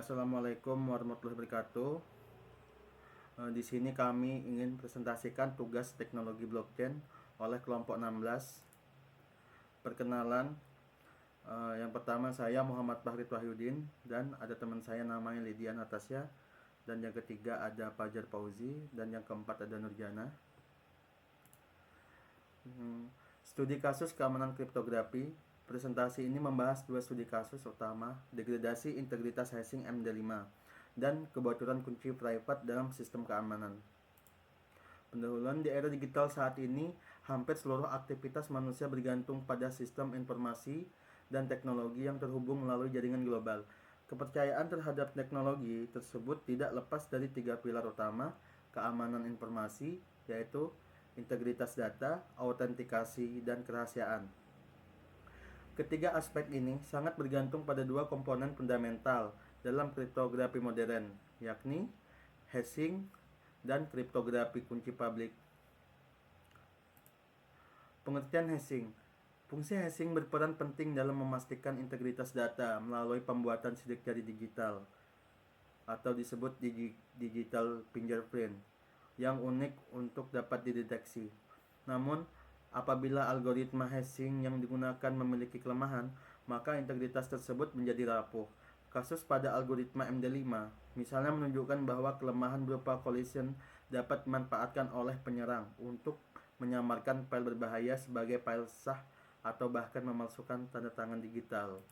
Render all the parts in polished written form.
Assalamualaikum warahmatullahi wabarakatuh. Di sini kami ingin presentasikan tugas teknologi blockchain oleh kelompok 16. Perkenalan, yang pertama saya Muhammad Bahri Wahyudin dan ada teman saya namanya Lydia Natasha, dan yang ketiga ada Fajar Fauzi, dan yang keempat ada Nurjana. Studi kasus keamanan kriptografi. Presentasi ini membahas dua studi kasus utama, degradasi integritas hashing MD5 dan kebocoran kunci private dalam sistem keamanan. Pendahuluan. Di era digital saat ini, hampir seluruh aktivitas manusia bergantung pada sistem informasi dan teknologi yang terhubung melalui jaringan global. Kepercayaan terhadap teknologi tersebut tidak lepas dari tiga pilar utama: keamanan informasi, yaitu integritas data, autentikasi, dan kerahasiaan. Ketiga aspek ini sangat bergantung pada dua komponen fundamental dalam kriptografi modern, yakni hashing dan kriptografi kunci publik. Pengertian hashing. Fungsi hashing berperan penting dalam memastikan integritas data melalui pembuatan sidik jari digital atau disebut digital fingerprint yang unik untuk dapat dideteksi. Namun, apabila algoritma hashing yang digunakan memiliki kelemahan, maka integritas tersebut menjadi rapuh. Kasus pada algoritma MD5 misalnya menunjukkan bahwa kelemahan berupa collision dapat dimanfaatkan oleh penyerang untuk menyamarkan file berbahaya sebagai file sah atau bahkan memalsukan tanda tangan digital.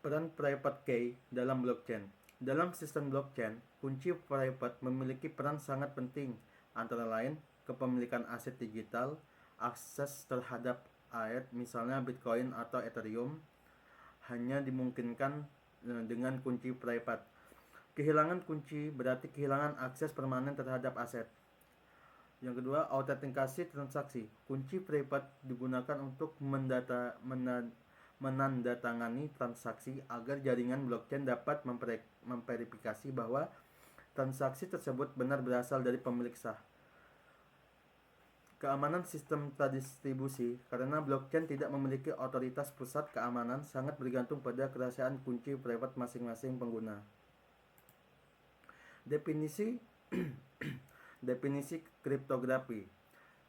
Peran private key dalam blockchain. Dalam sistem blockchain, kunci private memiliki peran sangat penting, antara lain kepemilikan aset digital, akses terhadap aset misalnya Bitcoin atau Ethereum hanya dimungkinkan dengan kunci private. Kehilangan kunci berarti kehilangan akses permanen terhadap aset. Yang kedua, autentikasi transaksi. Kunci private digunakan untuk menandatangani transaksi agar jaringan blockchain dapat memverifikasi bahwa transaksi tersebut benar berasal dari pemilik sah. Keamanan sistem terdistribusi. Karena blockchain tidak memiliki otoritas pusat, keamanan sangat bergantung pada kerahasiaan kunci private masing-masing pengguna. Definisi Definisi kriptografi.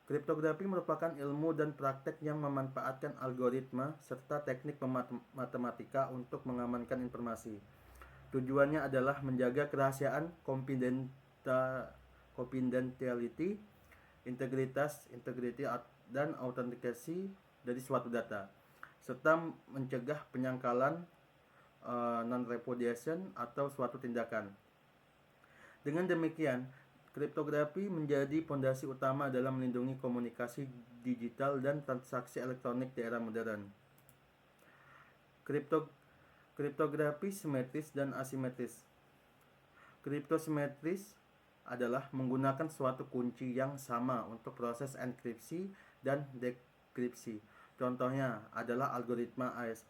Kriptografi merupakan ilmu dan praktek yang memanfaatkan algoritma serta teknik matematika untuk mengamankan informasi. Tujuannya adalah menjaga kerahasiaan, confidentiality, integrity, dan autentikasi dari suatu data, serta mencegah penyangkalan, non-repudiation, atau suatu tindakan. Dengan demikian, kriptografi menjadi fondasi utama dalam melindungi komunikasi digital dan transaksi elektronik di era modern. Kriptografi simetris dan asimetris. Kriptosimetris adalah menggunakan suatu kunci yang sama untuk proses enkripsi dan dekripsi. Contohnya adalah algoritma AES,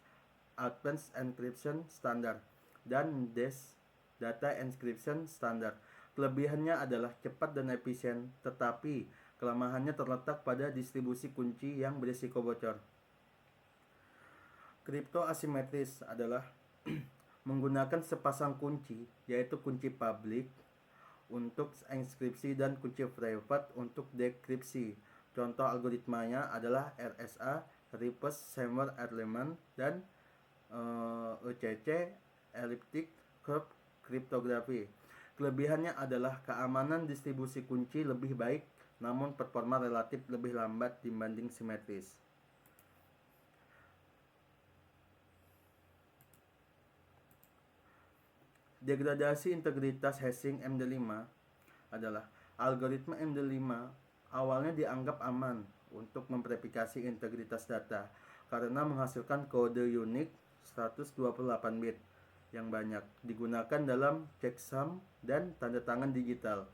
Advanced Encryption Standard, dan DES, Data Encryption Standard. Kelebihannya adalah cepat dan efisien, tetapi kelemahannya terletak pada distribusi kunci yang berisiko bocor. Kripto asimetris adalah menggunakan sepasang kunci, yaitu kunci publik untuk enkripsi dan kunci private untuk dekripsi. Contoh algoritmanya adalah RSA, Reverse Shared Element, dan ECC, Elliptic Curve Cryptography. Kelebihannya adalah keamanan distribusi kunci lebih baik, namun performa relatif lebih lambat dibanding simetris. Degradasi integritas hashing MD5 adalah algoritma MD5 awalnya dianggap aman untuk memverifikasi integritas data karena menghasilkan kode unik 128 bit yang banyak digunakan dalam checksum dan tanda tangan digital.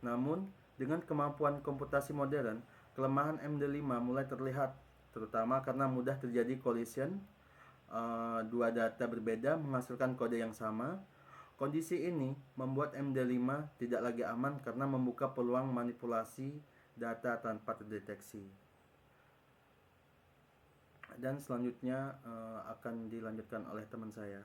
Namun, dengan kemampuan komputasi modern, kelemahan MD5 mulai terlihat, terutama karena mudah terjadi collision, dua data berbeda menghasilkan kode yang sama. Kondisi ini membuat MD5 tidak lagi aman karena membuka peluang manipulasi data tanpa terdeteksi. Dan selanjutnya akan dilanjutkan oleh teman saya.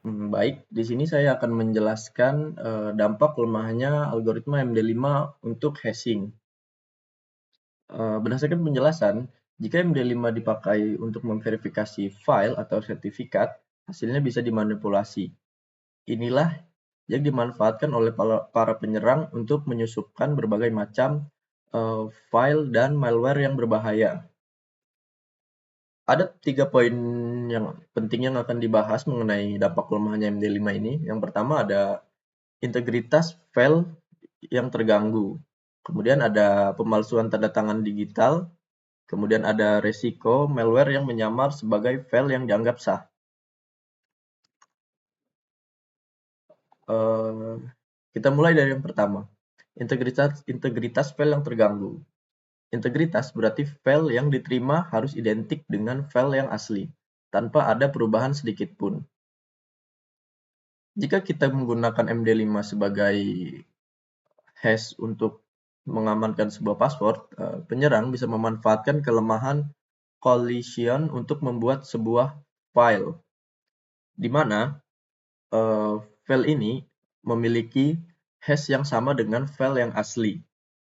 Baik, di sini saya akan menjelaskan dampak lemahnya algoritma MD5 untuk hashing. Berdasarkan penjelasan, jika MD5 dipakai untuk memverifikasi file atau sertifikat, hasilnya bisa dimanipulasi. Inilah yang dimanfaatkan oleh para penyerang untuk menyusupkan berbagai macam file dan malware yang berbahaya. Ada 3 poin yang penting yang akan dibahas mengenai dampak lemahnya MD5 ini. Yang pertama ada integritas file yang terganggu. Kemudian ada pemalsuan tanda tangan digital. Kemudian ada resiko malware yang menyamar sebagai file yang dianggap sah. Kita mulai dari yang pertama. Integritas file yang terganggu. Integritas berarti file yang diterima harus identik dengan file yang asli, tanpa ada perubahan sedikit pun. Jika kita menggunakan MD5 sebagai hash untuk mengamankan sebuah password, penyerang bisa memanfaatkan kelemahan collision untuk membuat sebuah file, di mana file ini memiliki hash yang sama dengan file yang asli.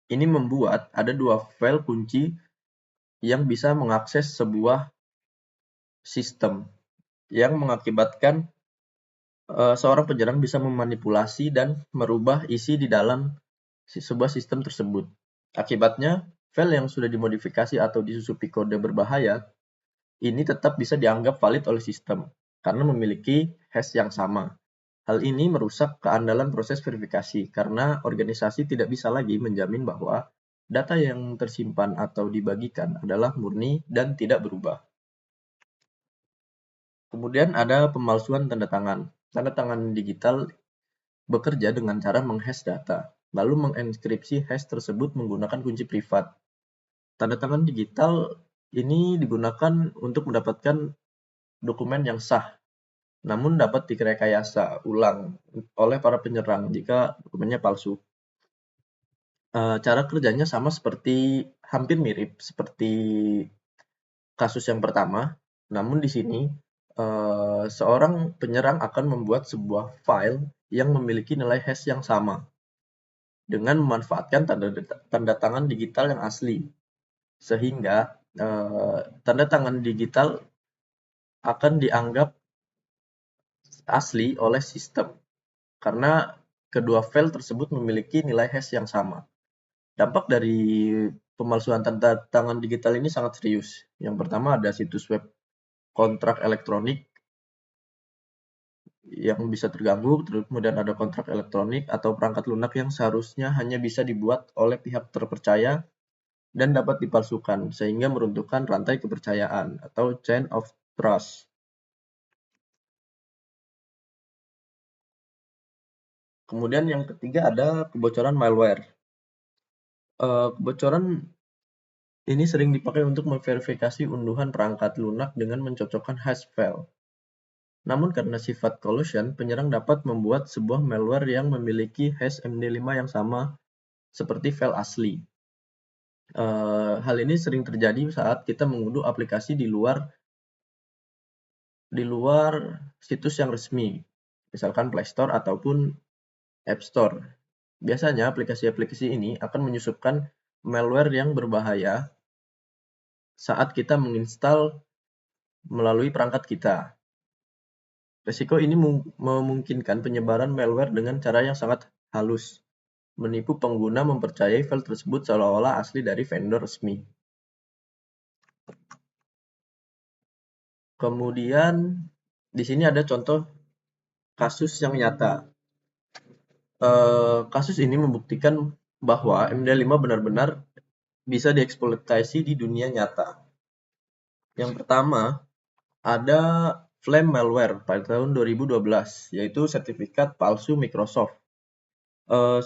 Ini membuat ada 2 file kunci yang bisa mengakses sebuah sistem, yang mengakibatkan seorang penyerang bisa memanipulasi dan merubah isi di dalam sebuah sistem tersebut. Akibatnya, file yang sudah dimodifikasi atau disusupi kode berbahaya ini tetap bisa dianggap valid oleh sistem karena memiliki hash yang sama. Hal ini merusak keandalan proses verifikasi karena organisasi tidak bisa lagi menjamin bahwa data yang tersimpan atau dibagikan adalah murni dan tidak berubah. Kemudian ada pemalsuan tanda tangan. Tanda tangan digital bekerja dengan cara menghash data, lalu mengenkripsi hash tersebut menggunakan kunci privat. Tanda tangan digital ini digunakan untuk mendapatkan dokumen yang sah, namun dapat direkayasa ulang oleh para penyerang jika dokumennya palsu. Cara kerjanya sama hampir mirip seperti kasus yang pertama, namun di sini seorang penyerang akan membuat sebuah file yang memiliki nilai hash yang sama dengan memanfaatkan tanda tangan digital yang asli, sehingga tanda tangan digital akan dianggap asli oleh sistem karena kedua file tersebut memiliki nilai hash yang sama. Dampak dari pemalsuan tanda tangan digital ini sangat serius. Yang pertama ada situs web kontrak elektronik yang bisa terganggu, kemudian ada kontrak elektronik atau perangkat lunak yang seharusnya hanya bisa dibuat oleh pihak terpercaya dan dapat dipalsukan, sehingga meruntuhkan rantai kepercayaan atau chain of trust. Kemudian yang ketiga ada kebocoran malware. Kebocoran ini sering dipakai untuk memverifikasi unduhan perangkat lunak dengan mencocokkan hash file. Namun karena sifat collusion, penyerang dapat membuat sebuah malware yang memiliki hash MD5 yang sama seperti file asli. Hal ini sering terjadi saat kita mengunduh aplikasi di luar situs yang resmi, misalkan Play Store ataupun App Store. Biasanya aplikasi-aplikasi ini akan menyusupkan malware yang berbahaya saat kita menginstal melalui perangkat kita. Resiko ini memungkinkan penyebaran malware dengan cara yang sangat halus, menipu pengguna mempercayai file tersebut seolah-olah asli dari vendor resmi. Kemudian di sini ada contoh kasus yang nyata. Kasus ini membuktikan bahwa MD5 benar-benar bisa dieksploitasi di dunia nyata. Yang pertama, ada Flame malware pada tahun 2012, yaitu sertifikat palsu Microsoft.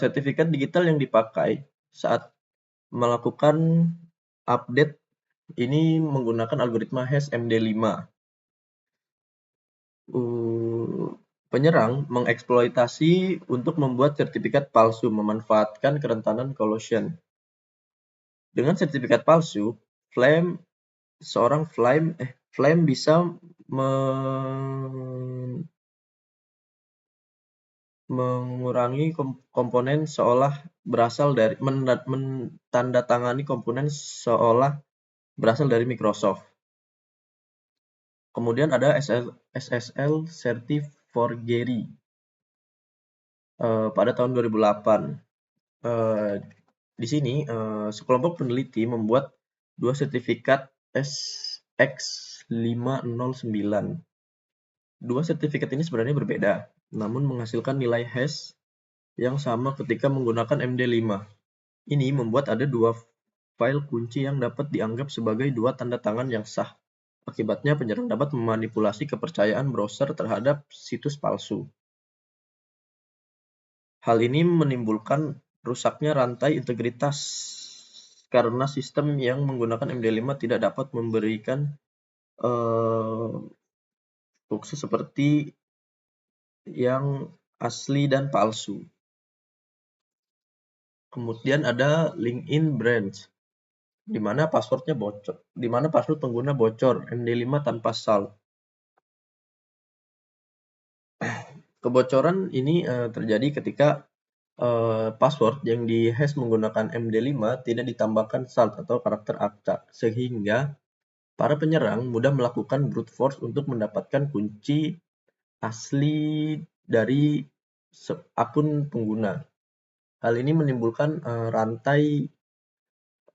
Sertifikat digital yang dipakai saat melakukan update ini menggunakan algoritma hash MD5. Penyerang mengeksploitasi untuk membuat sertifikat palsu memanfaatkan kerentanan collusion. Dengan sertifikat palsu, Flame seorang Flame bisa mengurangi komponen seolah berasal dari mentandatangani komponen seolah berasal dari Microsoft. Kemudian ada SSL Certi4Gery pada tahun 2008. Di sini sekelompok peneliti membuat dua sertifikat SX509. Dua sertifikat ini sebenarnya berbeda, namun menghasilkan nilai hash yang sama ketika menggunakan MD5. Ini membuat ada dua file kunci yang dapat dianggap sebagai dua tanda tangan yang sah. Akibatnya, penyerang dapat memanipulasi kepercayaan browser terhadap situs palsu. Hal ini menimbulkan rusaknya rantai integritas karena sistem yang menggunakan MD5 tidak dapat memberikan sukses seperti yang asli dan palsu. Kemudian ada LinkedIn branch, di mana password pengguna bocor MD5 tanpa salt. Kebocoran ini terjadi ketika password yang dihash menggunakan MD5 tidak ditambahkan salt atau karakter acak, sehingga para penyerang mudah melakukan brute force untuk mendapatkan kunci asli dari akun pengguna. Hal ini menimbulkan rantai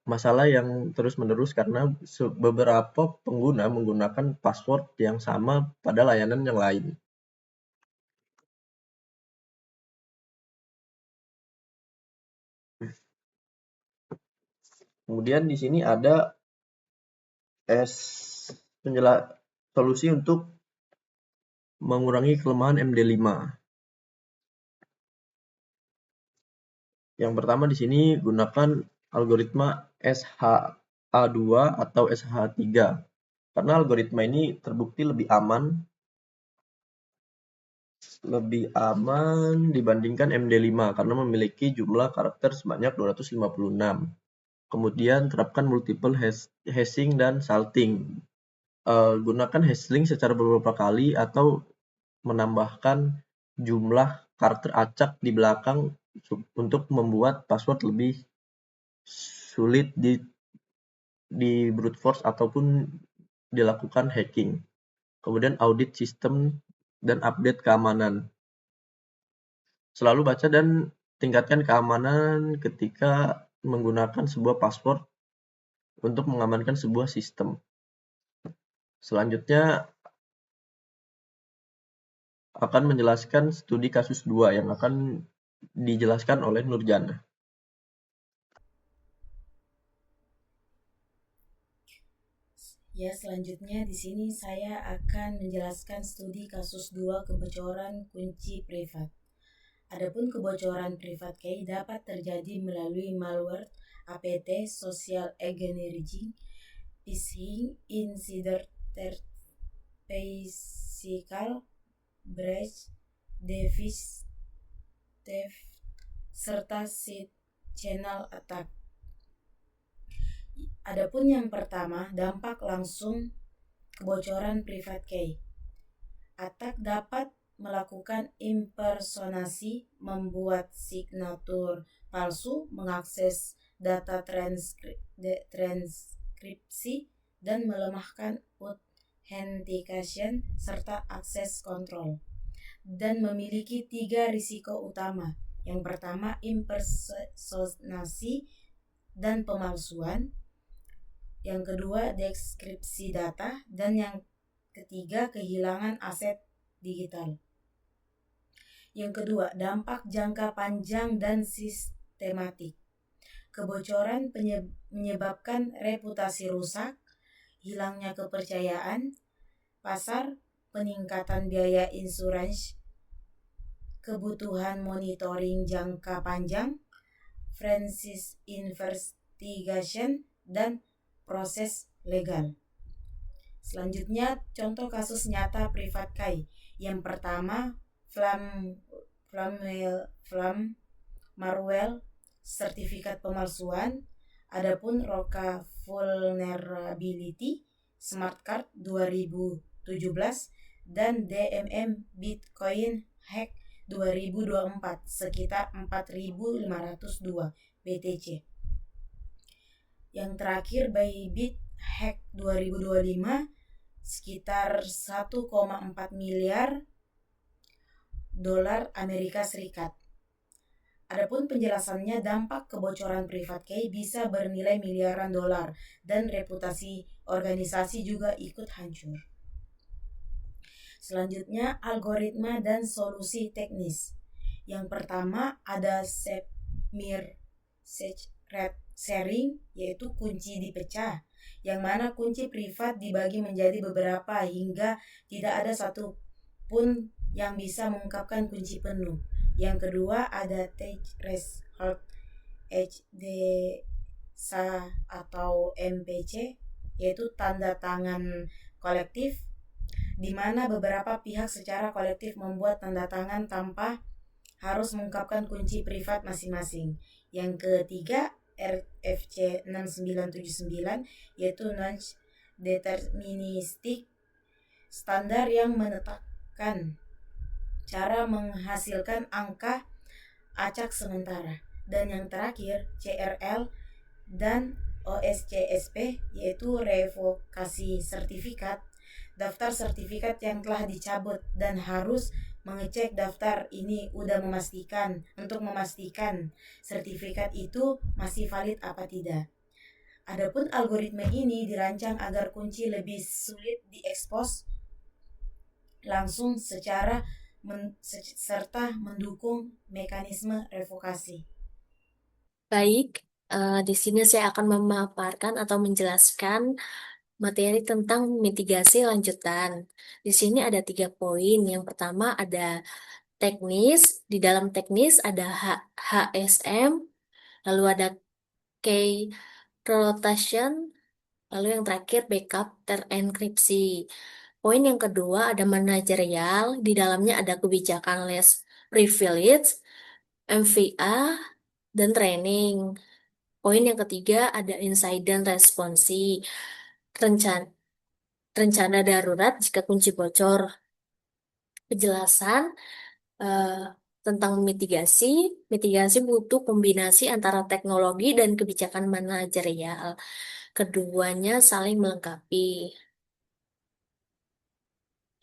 masalah yang terus-menerus karena beberapa pengguna menggunakan password yang sama pada layanan yang lain. Kemudian di sini ada solusi untuk mengurangi kelemahan MD5. Yang pertama di sini gunakan algoritma SHA-2 atau SHA-3. Karena algoritma ini terbukti lebih aman dibandingkan MD5 karena memiliki jumlah karakter sebanyak 256. Kemudian terapkan multiple hashing dan salting. Gunakan hashing secara beberapa kali atau menambahkan jumlah karakter acak di belakang untuk membuat password lebih sulit di brute force ataupun dilakukan hacking. Kemudian audit sistem dan update keamanan. Selalu baca dan tingkatkan keamanan ketika menggunakan sebuah password untuk mengamankan sebuah sistem. Selanjutnya akan menjelaskan studi kasus 2 yang akan dijelaskan oleh Nurjana. Ya, selanjutnya di sini saya akan menjelaskan studi kasus 2 kebocoran kunci privat. Adapun kebocoran privat key dapat terjadi melalui malware, APT, social engineering, phishing, insider physical breach, device theft, serta seed channel attack. Adapun yang pertama, dampak langsung kebocoran privat key. Attack dapat melakukan impersonasi, membuat signatur palsu, mengakses data transkripsi, dan melemahkan authentication serta akses kontrol. Dan memiliki 3 risiko utama. Yang pertama, impersonasi dan pemalsuan. Yang kedua, deskripsi data. Dan yang ketiga, kehilangan aset digital. Yang kedua, dampak jangka panjang dan sistematik. Kebocoran menyebabkan reputasi rusak, hilangnya kepercayaan pasar, peningkatan biaya insurans, kebutuhan monitoring jangka panjang, forensic investigation, dan proses legal. Selanjutnya, contoh kasus nyata privat key. Yang pertama, Flamwell, sertifikat pemalsuan. Adapun Roca vulnerability, Smart Card 2017 dan DMM Bitcoin Hack 2024 sekitar 4.502 BTC. Yang terakhir Bybit Hack 2025 sekitar 1,4 miliar dolar Amerika Serikat. Adapun penjelasannya, dampak kebocoran private key bisa bernilai miliaran dolar dan reputasi organisasi juga ikut hancur. Selanjutnya, algoritma dan solusi teknis. Yang pertama ada Sepmir Secret Sharing, yaitu kunci dipecah, yang mana kunci privat dibagi menjadi beberapa hingga tidak ada satu pun yang bisa mengungkapkan kunci penuh. Yang kedua ada Threshold HDSA atau MPC, yaitu tanda tangan kolektif, di mana beberapa pihak secara kolektif membuat tanda tangan tanpa harus mengungkapkan kunci privat masing-masing. Yang ketiga RFC 6979, yaitu non-deterministic, standar yang menetapkan cara menghasilkan angka acak sementara. Dan yang terakhir CRL dan OSCSP, yaitu revokasi sertifikat, daftar sertifikat yang telah dicabut dan harus mengecek daftar ini untuk memastikan sertifikat itu masih valid apa tidak. Adapun algoritma ini dirancang agar kunci lebih sulit diekspos langsung serta mendukung mekanisme revokasi. Baik, di sini saya akan memaparkan atau menjelaskan materi tentang mitigasi lanjutan. Di sini ada 3 poin. Yang pertama ada teknis. Di dalam teknis ada HSM, lalu ada key rotation, lalu yang terakhir backup terenkripsi. Poin yang kedua ada manajerial. Di dalamnya ada kebijakan less privilege, MVA, dan training. Poin yang ketiga ada incident response, rencana darurat jika kunci bocor. Penjelasan tentang mitigasi butuh kombinasi antara teknologi dan kebijakan manajerial. Keduanya saling melengkapi.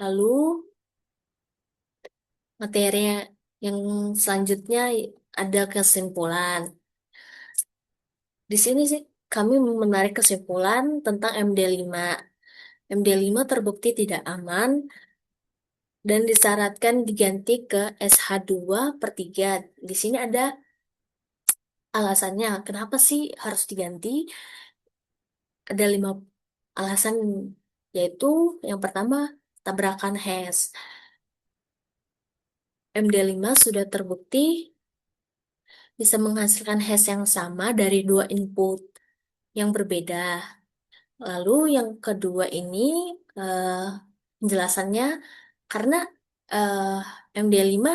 Lalu materi yang selanjutnya ada kesimpulan. Di sini sih kami menarik kesimpulan tentang MD5. MD5 terbukti tidak aman dan disyaratkan diganti ke SH2/3. Di sini ada alasannya. Kenapa sih harus diganti? Ada 5 alasan, yaitu yang pertama tabrakan hash. MD5 sudah terbukti bisa menghasilkan hash yang sama dari 2 input yang berbeda. Lalu yang kedua ini penjelasannya karena MD5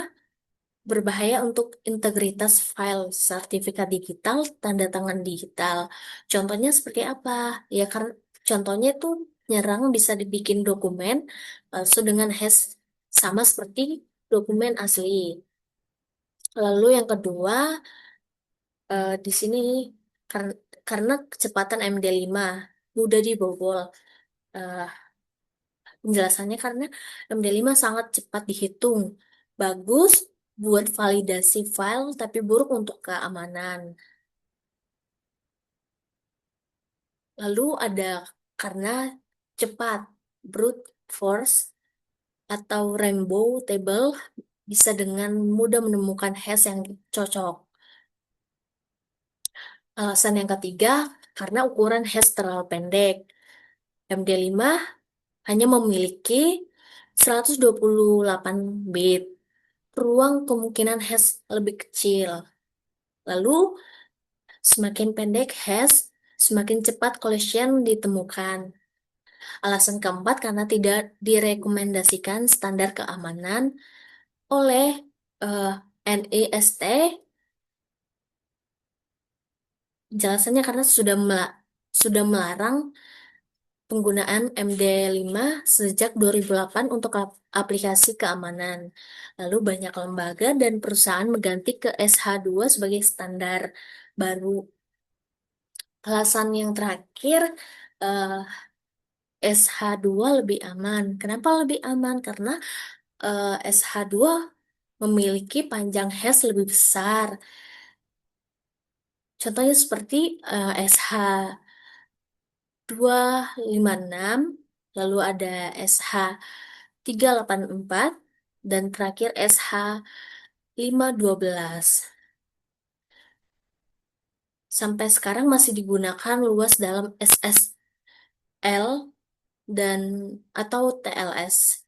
berbahaya untuk integritas file sertifikat digital, tanda tangan digital. Contohnya seperti apa? Ya karena contohnya itu nyerang bisa dibikin dokumen palsu dengan hash sama seperti dokumen asli. Lalu yang kedua di sini karena kecepatan MD5 mudah dibobol. Penjelasannya karena MD5 sangat cepat dihitung, bagus buat validasi file tapi buruk untuk keamanan. Lalu ada karena cepat, brute force atau rainbow table bisa dengan mudah menemukan hash yang cocok. Alasan yang ketiga, karena ukuran hash terlalu pendek. MD5 hanya memiliki 128 bit. Ruang kemungkinan hash lebih kecil. Lalu, semakin pendek hash, semakin cepat collision ditemukan. Alasan keempat, karena tidak direkomendasikan standar keamanan oleh NIST. Jelasannya karena sudah melarang penggunaan MD5 sejak 2008 untuk aplikasi keamanan. Lalu banyak lembaga dan perusahaan mengganti ke SH2 sebagai standar baru. Alasan yang terakhir, eh, SH2 lebih aman. Kenapa lebih aman? Karena SH2 memiliki panjang hash lebih besar. Contohnya seperti SH256, lalu ada SH384, dan terakhir SH512. Sampai sekarang masih digunakan luas dalam SSL dan atau TLS,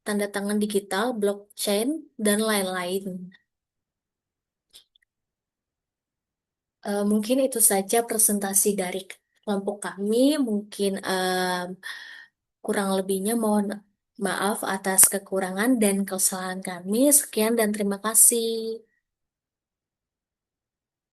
tanda tangan digital, blockchain, dan lain-lain. Mungkin itu saja presentasi dari kelompok kami. Mungkin kurang lebihnya mohon maaf atas kekurangan dan kesalahan kami. Sekian dan terima kasih.